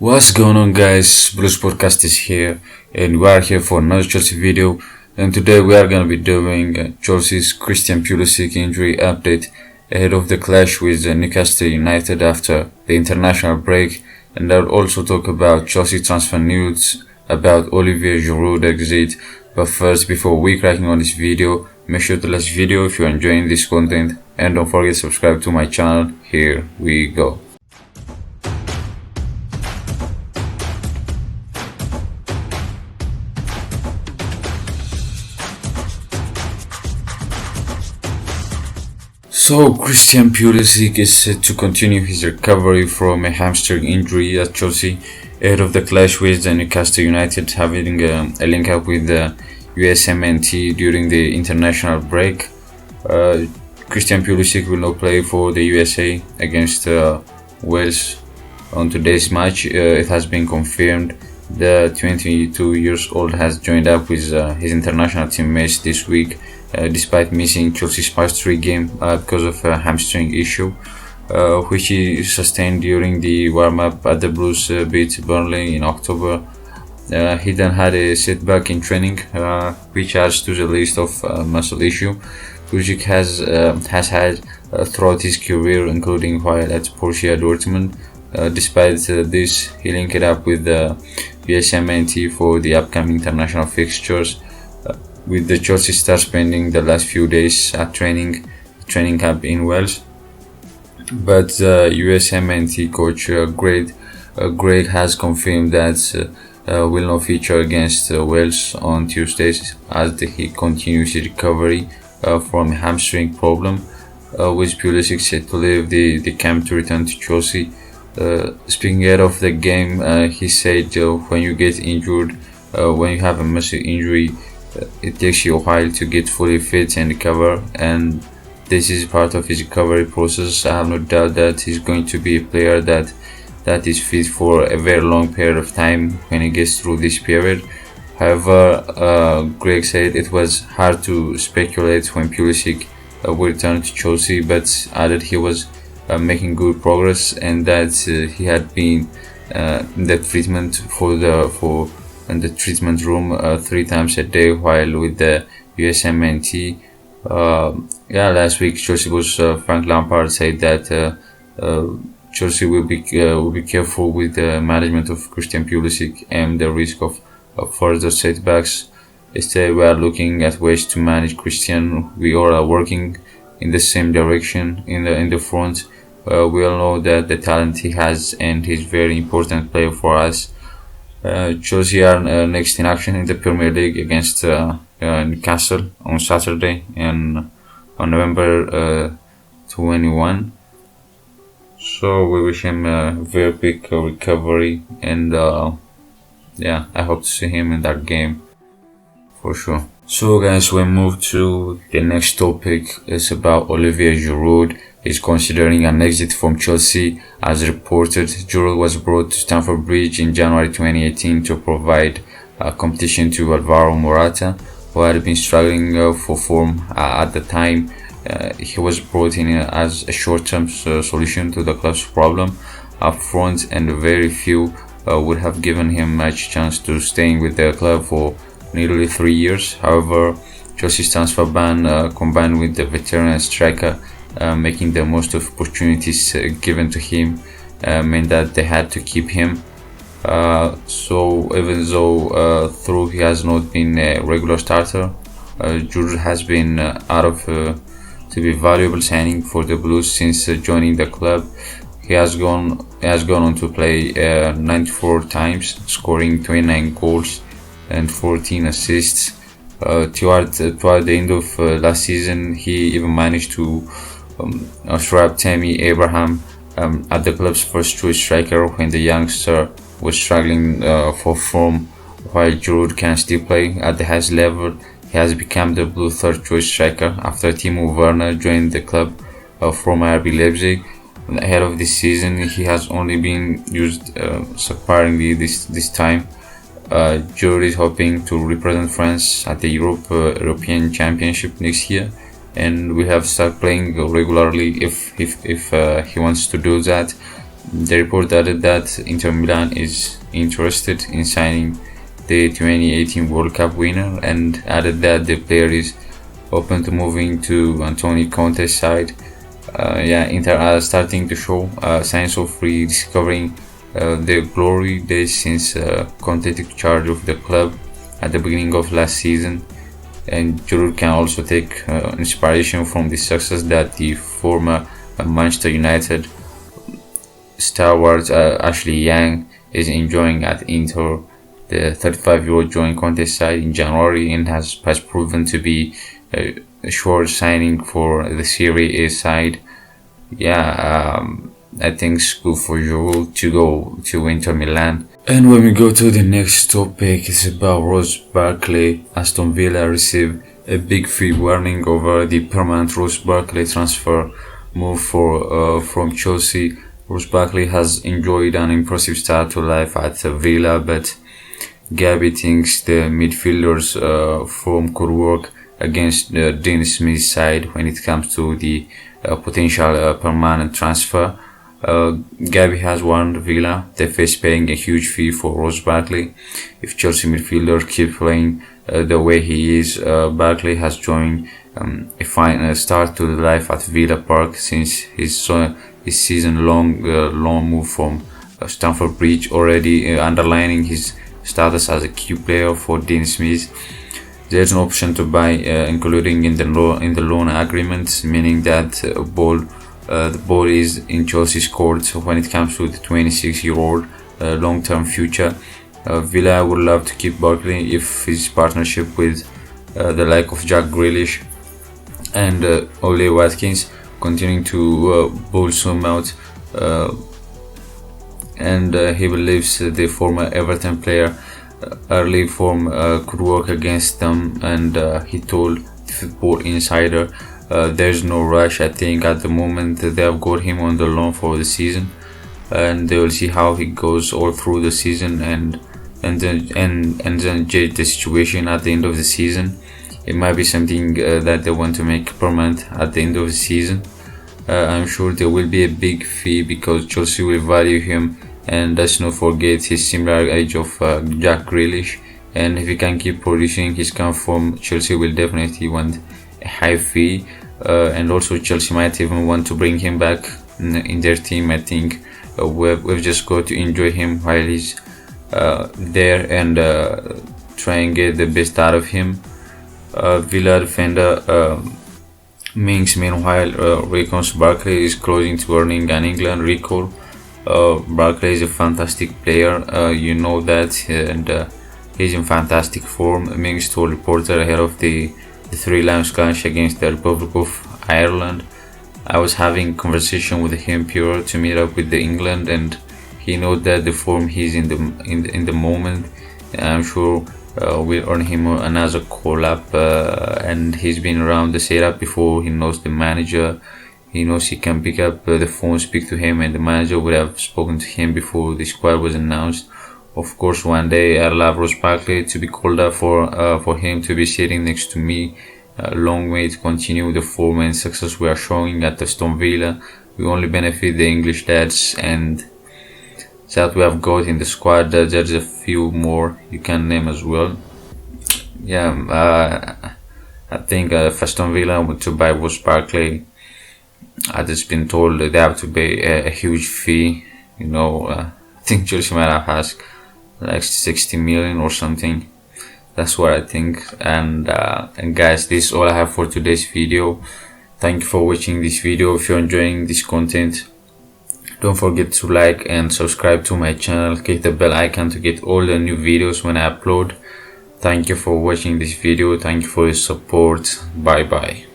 What's going on, guys? Blues Podcast is here, and we are here for another Chelsea video. And today we are going to be doing Chelsea's Christian Pulisic injury update ahead of the clash with Newcastle United after the international break. And I'll also talk about Chelsea transfer news, about Olivier Giroud exit. But first, before we cracking on this video, make sure to like this video if you're enjoying this content, and don't forget to subscribe to my channel. Here we go. So, Christian Pulisic is set to continue his recovery from a hamstring injury at Chelsea ahead of the clash with Newcastle United, having a link up with the USMNT during the international break. Christian Pulisic will not play for the USA against Wales on today's match. It has been confirmed. The 22 years old has joined up with his international teammates this week, despite missing Chelsea's past 3 games because of a hamstring issue, which he sustained during the warm-up at the Blues beat Burnley in October. He then had a setback in training, which adds to the list of muscle issue Pulisic has had throughout his career, including while at Borussia Dortmund. Despite this, he linked it up with the USMNT for the upcoming international fixtures, with the Chelsea star spending the last few days at training camp in Wales. But USMNT coach Greg has confirmed that will not feature against Wales on Tuesdays as he continues his recovery from a hamstring problem, with Pulisic set to leave the camp to return to Chelsea. Speaking out of the game, he said when you get injured, when you have a muscle injury, it takes you a while to get fully fit and recover, and this is part of his recovery process. I have no doubt that he's going to be a player that is fit for a very long period of time when he gets through this period. However, Greg said it was hard to speculate when Pulisic will return to Chelsea, but added he was making good progress, and that he had been in the treatment in the treatment room 3 times a day while with the USMNT. Last week Chelsea boss Frank Lampard said that Chelsea will be careful with the management of Christian Pulisic and the risk of further setbacks. Instead, we are looking at ways to manage Christian. We all are working in the same direction in the front. We all know that the talent he has, and he's very important player for us. Chelsea are next in action in the Premier League against Newcastle on Saturday and on November 21. So we wish him a very quick recovery, and I hope to see him in that game for sure. So guys, we move to the next topic. It's about Olivier Giroud. He's considering an exit from Chelsea. As reported, Giroud was brought to Stamford Bridge in January 2018 to provide competition to Alvaro Morata, who had been struggling for form at the time. He was brought in as a short-term solution to the club's problem up front, and very few would have given him much chance to staying with the club for nearly 3 years. However, Chelsea's transfer ban combined with the veteran striker making the most of opportunities given to him meant that they had to keep him. So even though though he has not been a regular starter, Giroud has been out of to be valuable signing for the Blues since joining the club. He has gone on to play 94 times, scoring 29 goals and 14 assists. Toward the end of last season, he even managed to swap Tammy Abraham at the club's first choice striker when the youngster was struggling for form. While Giroud can still play at the highest level, he has become the Blue third choice striker after Timo Werner joined the club from RB Leipzig. Ahead of this season, he has only been used sparingly this time. Giroud is hoping to represent France at the European Championship next year, and we have started playing regularly if he wants to do that. The report added that Inter Milan is interested in signing the 2018 World Cup winner, and added that the player is open to moving to Antonio Conte's side. Inter are starting to show signs of rediscovering their glory days since Conte took charge of the club at the beginning of last season. And Giroud can also take inspiration from the success that the former Manchester United stalwart Ashley Young is enjoying at Inter. The 35-year-old joined Conte's side in January and has proven to be a sure signing for the Serie A side. I think it's good for Giroud to go to Inter Milan. And when we go to the next topic, it's about Ross Barkley. Aston Villa received a big fee warning over the permanent Ross Barkley transfer move from Chelsea. Ross Barkley has enjoyed an impressive start to life at Villa, but Gabby thinks the midfielders form could work against Dean Smith's side when it comes to the potential permanent transfer. Gabby has warned Villa they face paying a huge fee for Ross Barkley. If Chelsea midfielder keeps playing the way he is, Barkley has joined a fine start to life at Villa Park since his season-long loan move from Stamford Bridge, already underlining his status as a key player for Dean Smith. There's an option to buy, including in the loan agreement, meaning that the ball is in Chelsea's court when it comes to the 26-year-old long-term future. Villa would love to keep Barkley if his partnership with the like of Jack Grealish and Ole Watkins continuing to blossom out, and he believes the former Everton player early form could work against them, and he told Football Insider there's no rush. I think at the moment they have got him on the loan for the season, and they will see how he goes all through the season, and then judge the situation at the end of the season. It might be something that they want to make permanent at the end of the season. I'm sure there will be a big fee because Chelsea will value him, and let's not forget his similar age of Jack Grealish, and if he can keep producing his kind of form, Chelsea will definitely want a high fee, and also Chelsea might even want to bring him back in their team. I think we've just got to enjoy him while he's there and try and get the best out of him. Villa defender Mings meanwhile reckons Barkley is closing to earning an England recall. Barkley is a fantastic player, you know that, and he's in fantastic form. Mings told reporter ahead of the Three Lions clash against the Republic of Ireland. I was having a conversation with him prior to meet up with the England, and he knows that the form he's in the moment. I'm sure we'll earn him another call up, and he's been around the setup before. He knows the manager. He knows he can pick up the phone, speak to him, and the manager would have spoken to him before the squad was announced. Of course, one day I'd love Ross Barkley to be called up for him to be sitting next to me. Long way to continue the form and success we are showing at Aston Villa. We only benefit the English lads, and that we have got in the squad. There's a few more you can name as well. I think if Aston Villa want to buy Ross Barkley, I've just been told that they have to pay a huge fee. I think Chelsea might have asked like 60 million or something. That's what I think. And guys, this is all I have for today's video. Thank you for watching this video. If you're enjoying this content, don't forget to like and subscribe to my channel. Click the bell icon to get all the new videos when I upload. Thank you for watching this video. Thank you for your support. Bye bye.